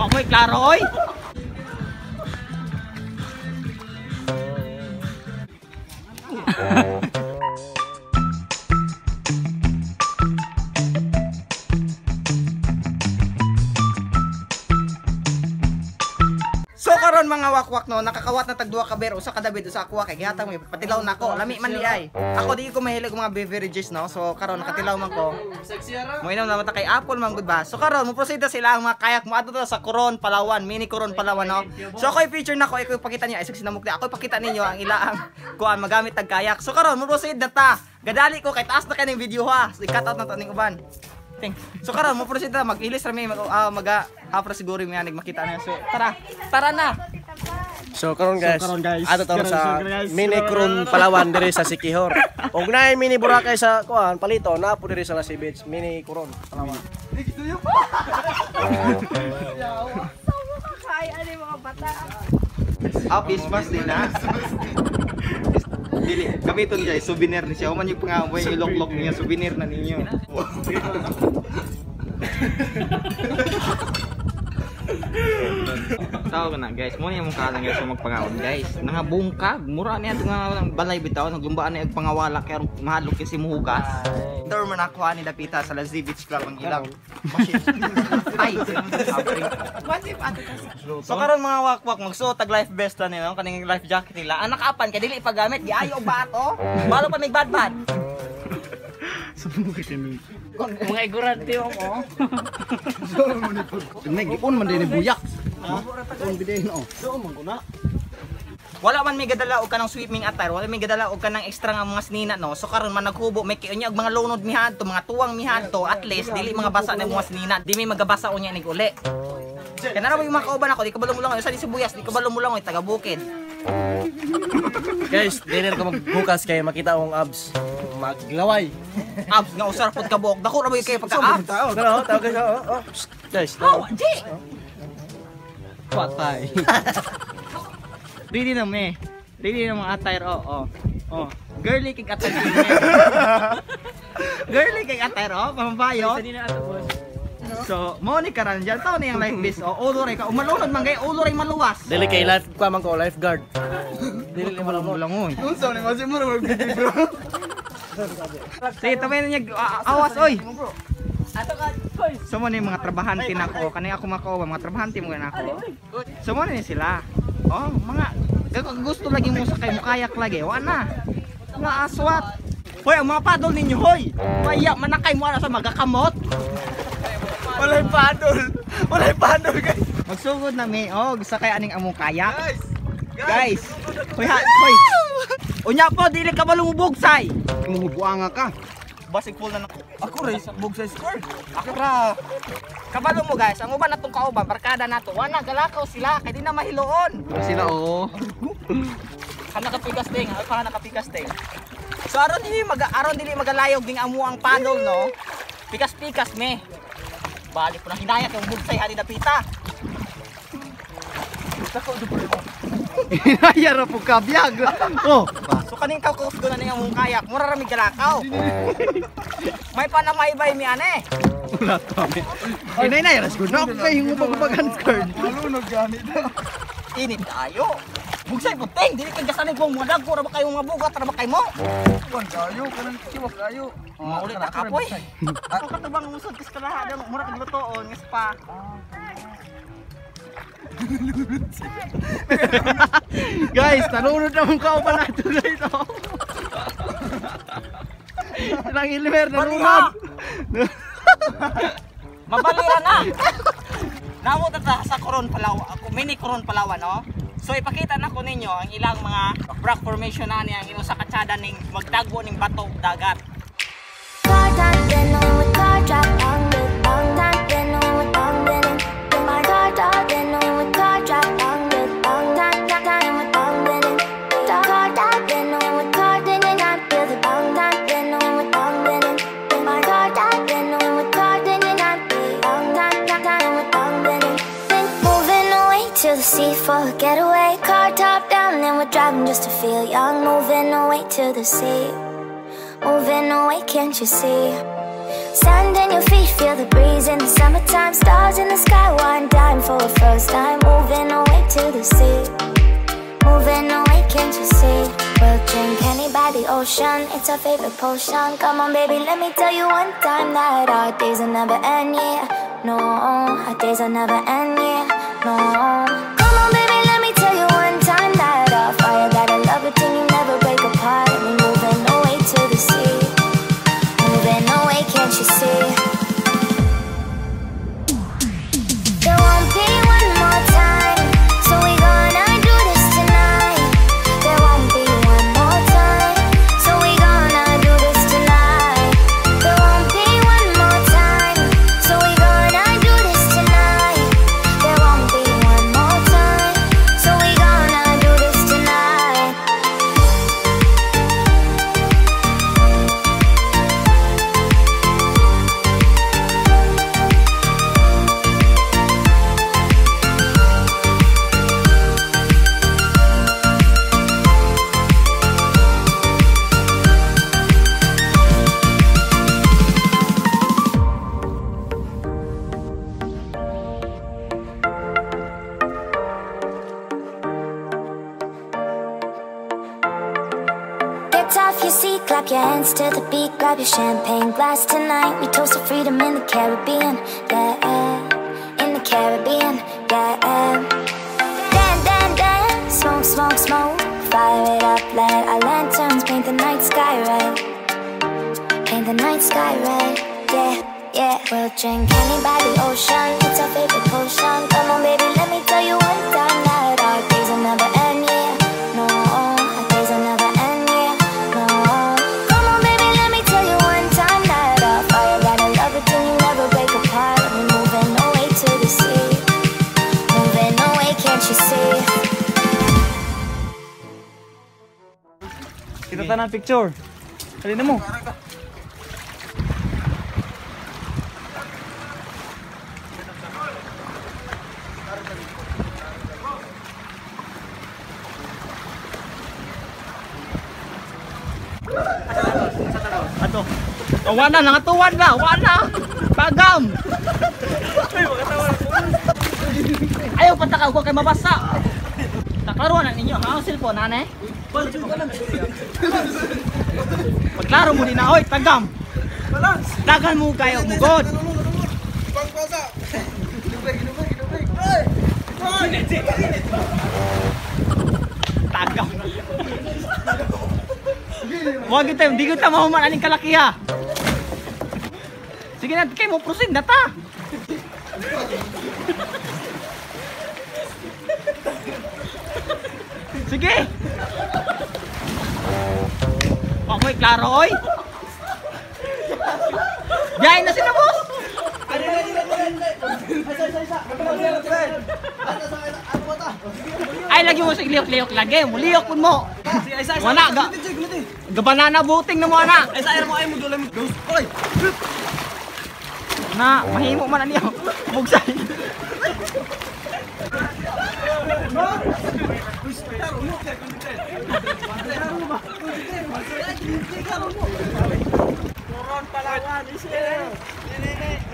Amoy klaro oy. So karon mga wakwak no, nakakawat na tag duha ka beer usa ka David usa ka kay gihatag mo patilaw nako. Lami man di ay. Ako di ko mahilig mga beverages no. So karon nakatilaw man ko. Mo inom naman ta kay Apple man gud ba. So karon mo proceed sila ang mga kayak mo adto sa Coron Palawan, mini Coron Palawan no. So ako i-feature nako iko ipakita niya ay sinamukti. Ako ipakita ninyo ang ilaang kuan magamit tag kayak. So karon mo proceed na ta. Gadali ko kay taas na kaning video ha. So i-cut out na to ning uban. So karon mo proceed na mag-ilis ra mi hapra siguro mi anig makita na. So tara na. So karon guys, ato to sa mini Coron Palawan diri sa Siquijor. Og naay mini Boracay sa kuan palito na po diri sa Lassie Beach, mini Coron Palawan. Kay ani mga bata. Christmas din na. Dili, gamiton guys, souvenir ni siya. Human yung pangamoy, ilok-lok niya, souvenir na ninyo. Tawag na guys, muna yung mukha lang guys yung magpangawon guys. Nangabungkag, mura niya itong balay bitaw, naglumbaan niya yung pangawala kaya mahalok yung simuhugas. Ito man nakuha ni Dapita sa Lassie Beach Club ang ilang machine. Ay! So karon mga wakwak, magsuot tag life vest na nila, kaning life jacket nila. Ang nakaapan, kadili ipagamit, giayo ba ato? Balo pa may bad-bad. Mga igurante mo. Nagipon man din buyak. Ang bidayon oh. So man ko na. Wala man may gadala og kanang swimming attire, wala may gadala og kanang extra nga mga snina no. So karon man naghubo may kiunya og mga lunod mihadto, mga tuwang mihadto, at least dili mga basa na mga snina. Di may magabasa unya nig uli. Kaya na yung mga kauban ako, di kabalo mo lang sa di sibuyas, di kabalo mo lang oy taga Bukid. Guys, dinner ko magbukas kay makita akong abs. Maglaway. Abs nga usar pud ka buok. Dako ra ba kay pagka abs? Tao, guys. Oh. Guys, Di. Patay. Ready na me. Ready na mga attire oh. Girly kay attire. Girly kay attire pambayo. So, mo ni karan diyan taw ni ang life vest ulo ray ka umalunod man gay ulo ray maluwas. Dili kay life ko man ko lifeguard. Dili mo lang oy. Unsa ni kasi mo mag video. Sige, tabay na niya awas oy. Ato ka oy. So mo ni mga trabahante nako, kani ako mako mga trabahante mo nako. So mo ni sila. Oh, mga gusto lagi mo sa kay mo kayak lagi. Wa na. Nga aswat. Hoy, ang mga paddle ninyo hoy. Maya manakay mo ana sa magakamot. Walay paddle guys. Magsugod na mi sa kay aning among kayak. Guys. Hoy. Unya po dili ka balumubugsay. Mubuanga ka. Basig full na ako ray sa bugsay score. Ako ra. Kabalo mo guys, ang uban natong kauban, barkada nato. Wana galakaw sila kay di na mahiloon. Sila Kan nakapigas ting, para nakapigas ting. So aron dili magalayog ding amo ang paddle no. Pikas-pikas me. Balik po na hinayat yung bugsay hani Dapita. Hinaya ra po kabiyag. Oh, so kaning kakus do na niyang kayak, mura ra mi galakaw. May panamaybay mi ane. wala to. Inay na yaras ko na kay hingo pagbagan skirt. Malunog gani daw. Init kayo. Bugsay puting, dili kay gasanay ko mo dagko ra ba kayo nga bugat ra ba kay mo? Kon kayo, kanang kiwak kayo. Maulit ta kapoy. Ako katubang musod kis kalahada, mura kag lutoon nga spa. Guys, tanunod na mong kauban nato dito. Nang ilmer, nanunod. Mabalira na. Namo ta sa Coron Palawan, mini Coron Palawan no. So ipakita na ko ninyo ang ilang mga rock formation na niya ang inusa katsada ning magtagbo ning bato dagat. To the sea for a getaway, car top down and we're driving just to feel young. Moving away to the sea, moving away, can't you see? Sand in your feet, feel the breeze in the summertime. Stars in the sky, one dime for a first time. Moving away to the sea, moving away, can't you see? We'll drink honey by the ocean, it's our favorite potion. Come on baby, let me tell you one time that our days will never end, yeah. No, our days will never end, yeah. No. Come on baby, let me tell you one time that our fire got a love it till you never break apart. And we moving away to the sea, moving away, can't you see? There won't be one more time, so we gonna do this tonight. There won't be one more time, so we gonna do this tonight. There won't be one more time, so we gonna do this tonight. There won't be one more time, so we gonna do this tonight. Get off your seat, clap your hands to the beat. Grab your champagne glass tonight. We toast to freedom in the Caribbean, yeah, in the Caribbean, yeah. Dance, dance, dance, smoke, smoke, smoke. Fire it up, let our lanterns paint the night sky red. Paint the night sky red, yeah, yeah. We'll drink honey by the ocean, it's our favorite potion. Come on baby, let me tell you one time that our days will never end, yeah. No, our days will never end, yeah. No. Come on baby, let me tell you one time that our fire got a love it till you never break apart. And we're moving away to the sea, moving away, can't you see? Kita tanan picture. Halina mo. Ato. Oh, wala na, ngatuwan na, wala. Pagam. Ayaw patakaw ko kay mabasa. Naklaro na ninyo, ha? Ang cellphone, nanay? Paglaro mo din na, oy, tagam. Dagan mo kayo, mugod. Tagam. Huwag kita, hindi kita mahuman aning kalaki ha. Sige na, kayo mo proceed na ta. Sige. Okay, klaro oy. Biyahin na sila boss. Ay, lagi mo sa liyok-liyok lagi. Muliyok pun mo. Wala ga. Gabanana buting na mo ana. Ay sa mo ay mo dula mo. Oy. Na, mahimo man niyo. Bugsay. Koron Palawan isir. Ini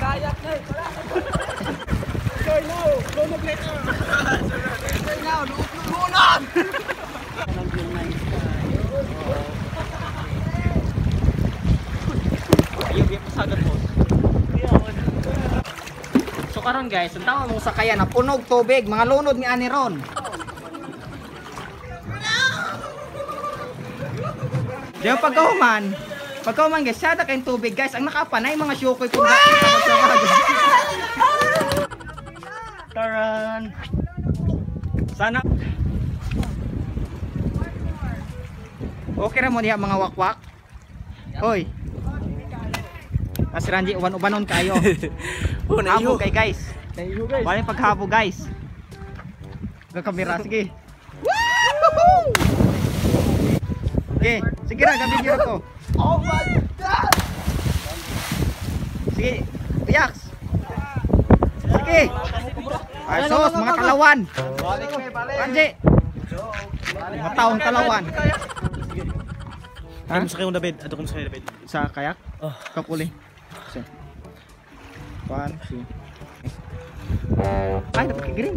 kayak nih. Joy now, go no later. Joy now, luunan. Ayo biar pasagan boss. So karon guys, ang tawag mong sakayan na punog tubig, mga lunod ni ani ron. Di ba pagkahuman guys, sada kayong tubig guys, ang nakapanay mga syukoy kung Taran. Sana okay ra mo diha mga wakwak. Hoy. As Ranji uban-ubanon kayo. Habo kay guys. Bali paghabo guys. Ga kamera sige. Woo! Okay, sige na gabi niyo to. Oh my god. Sige, Yaks. Sige. Ay sos mga talawan. Ranji. Mga taong talawan. Ano sa kayong David? Ato kung sa David? Sa kayak? Oh, Kapuli. Sige. 1, 2. Ay, dapat kay-green.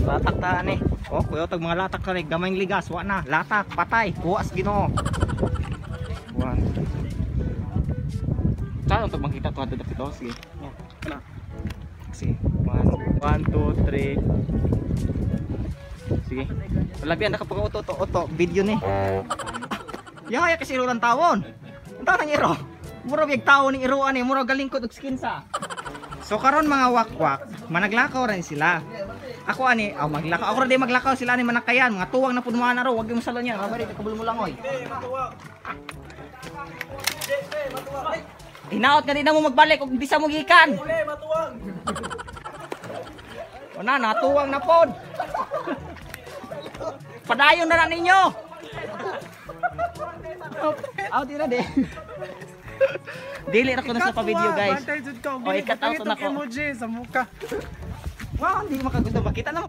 Latak ta ni. Oh, kuya tag mga latak sa gamayng ligas, wa na. Latak, patay, kuwas Ginoo. 1. Saan ang makita to dapat ito? Sige. Sige. 1, 2, 3. Sige. Labian nakapag-auto video ni. Yaya kasi iro lang tawon. Unta nang iro. Mura biyag tawo ni iruan ni, mura galingkod og skin sa. So karon mga wakwak, managlakaw rin sila. Ako ani, maglakaw. Ako rin maglakaw sila ni manakayan, mga tuwang na pud mo na ro, wag mo salon yan. Mabari kabul mo lang oy. Hinaot ka din na mo magbalik og di sa mo gikan. O na, natuwang na pod. Padayon na ninyo. Aw di na de. Dili ra ko na sa pa-video guys. O ikat out na ko. Emoji sa mukha. Wow, hindi makagusto ba kita na.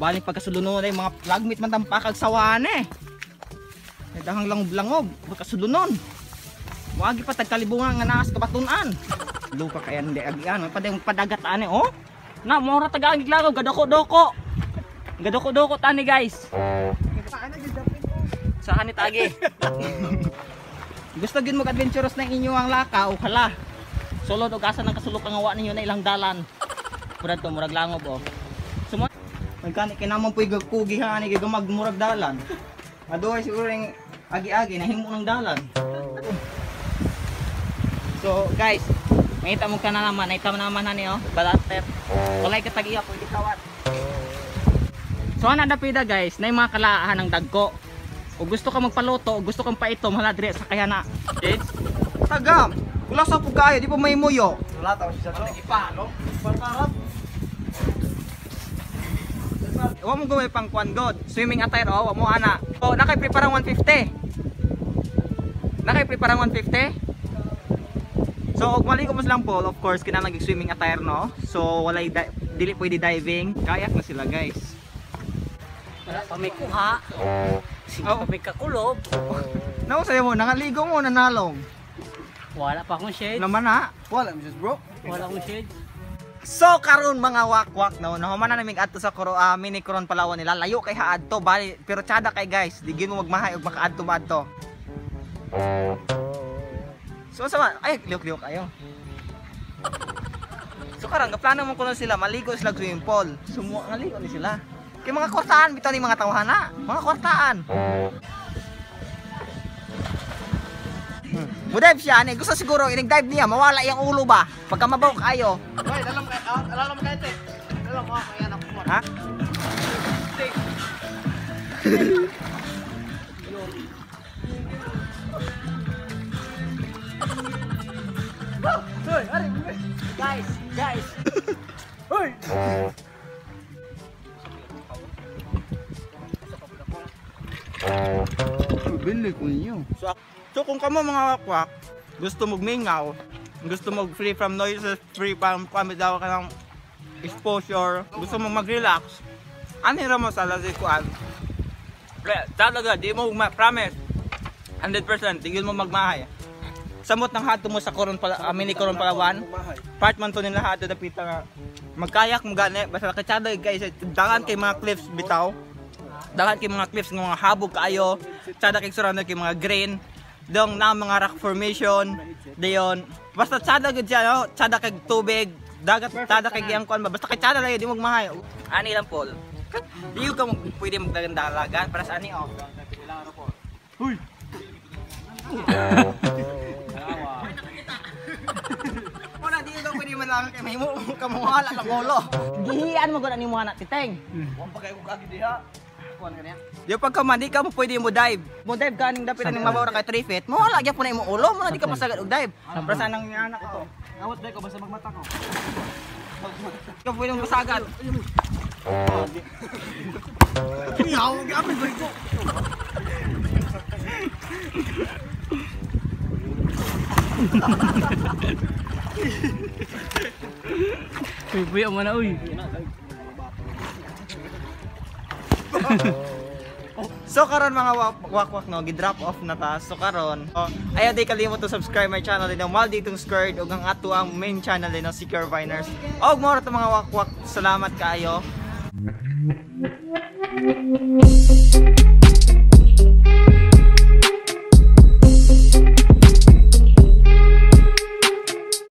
Balik pagkasulunon ay mga flagmate man tampakag sawan eh. Dahang langob-langob pagkasulunon. Wagi pa tagkalibungan nga naas kabatunan. Lupa kaya hindi agian, padayong padagat ani oh. Na mora tagaan giglagaw gadoko-doko. Gadoko-doko tani guys. Saan ni tagi? Gusto gyud mo adventurous ng inyong lakaw, hala. Sulod og asa nang kasulok ang awa ninyo na ilang dalan. Murag to murag langob oh. Sumo magkani kinamon puy gagkugi ha ni gagamag murag dalan. Aduay siguro ring agi-agi nahimo ng dalan. So guys, makita mo ka na naman, nakita mo naman hani oh, balater. Walay ka tag-iya pwede kawat. So ana dapida guys, nay mga kalaahan ng dagko. O gusto ka magpaluto, o gusto kang paitom, hala dire sa kayana. Kids, tagam. Kula sa pugayo, di pa may muyo. Wala ta siya sa ipalo. Parparap. Wa mo gaway pang kwan god. Swimming attire oh, wa mo ana. O nakay preparang 150. Nakay preparang 150. So og maligo mo lang po, of course kinahanglan gig swimming attire no. So walay dili pwede diving. Kayak na sila guys. Wala pa may kuha. Oh, may kakulob. Naku sa'yo mo, nakaligo mo, nanalong. Wala pa akong shade. Naman na. Wala, Mrs. Bro. Wala akong shade. So, karon mga wakwak, no? Nahuman na namin adto sa mini Coron Palawan nila. Layo kay haadto, bali. Pero tsada kay guys, digin mo magmahay o makaadto ba adto. So, sama, ay, liok-liok kayo. So, karon, kaplano mo kuno sila, maligo sila swimming pool. Sumuha, maligo ni sila. Kay mga kwartaan, bitaw ni mga tawhana. Mga kwartaan. Mudive siya, ani. Gusto siguro, inig-dive niya, mawala yung ulo ba? Pagka mabaw kayo. Hoy, dalam kayo te. Dalam mo kaya na ko. Ha? Hoy, ari. Guys. Hoy. Bili ko niyo. So kung kamo mga wakwak, gusto magmingaw, gusto mag free from noises, free from daw ka ng exposure, gusto mo mag-relax, anira mo sa Lazikuan. Talaga, di mo promise 100%, di mo magmahay. Samot ng hato mo sa mini Coron Palawan, part man to nila hato na pita nga magkayak mo gani, basta katsada guys, dangan kay mga cliffs bitaw. Dahan kay mga cliffs ng mga habog kaayo, tsada kay surrounded kay mga green, dong na mga rock formation, dayon. Basta tsada gud siya, no? Tsada kay tubig, dagat tsada kay giyang kon, basta kay tsada lang di magmahay. Ani lang pol. Di ka mo pwede magdalagan para sa ani oh. Huy. Wala di ka pwede man kay mahimo ka mo hala lang ulo. Gihian mo gud ani mo ana titeng. Wa pa kay ko agi diha. Di pagka man, di ka mo pwede mo dive. Mo dive ka ning dapit ning mabaw ra kay 3 feet. Mo wala gyud po na imong ulo, mo na di ka masagad og dive. Para sa nang anak ko. Awat dai ko basta magmata ko. Ka pwede mo masagad. Iyaw, gapin ba ito? Uy, mo na uy. So karon mga wakwak no, gi-drop off na ta. So karon, ayaw di kalimot to subscribe my channel din Mal ditong Squared ug ang ato ang main channel din Secure Viners. Og mo ra to mga wakwak, salamat kaayo.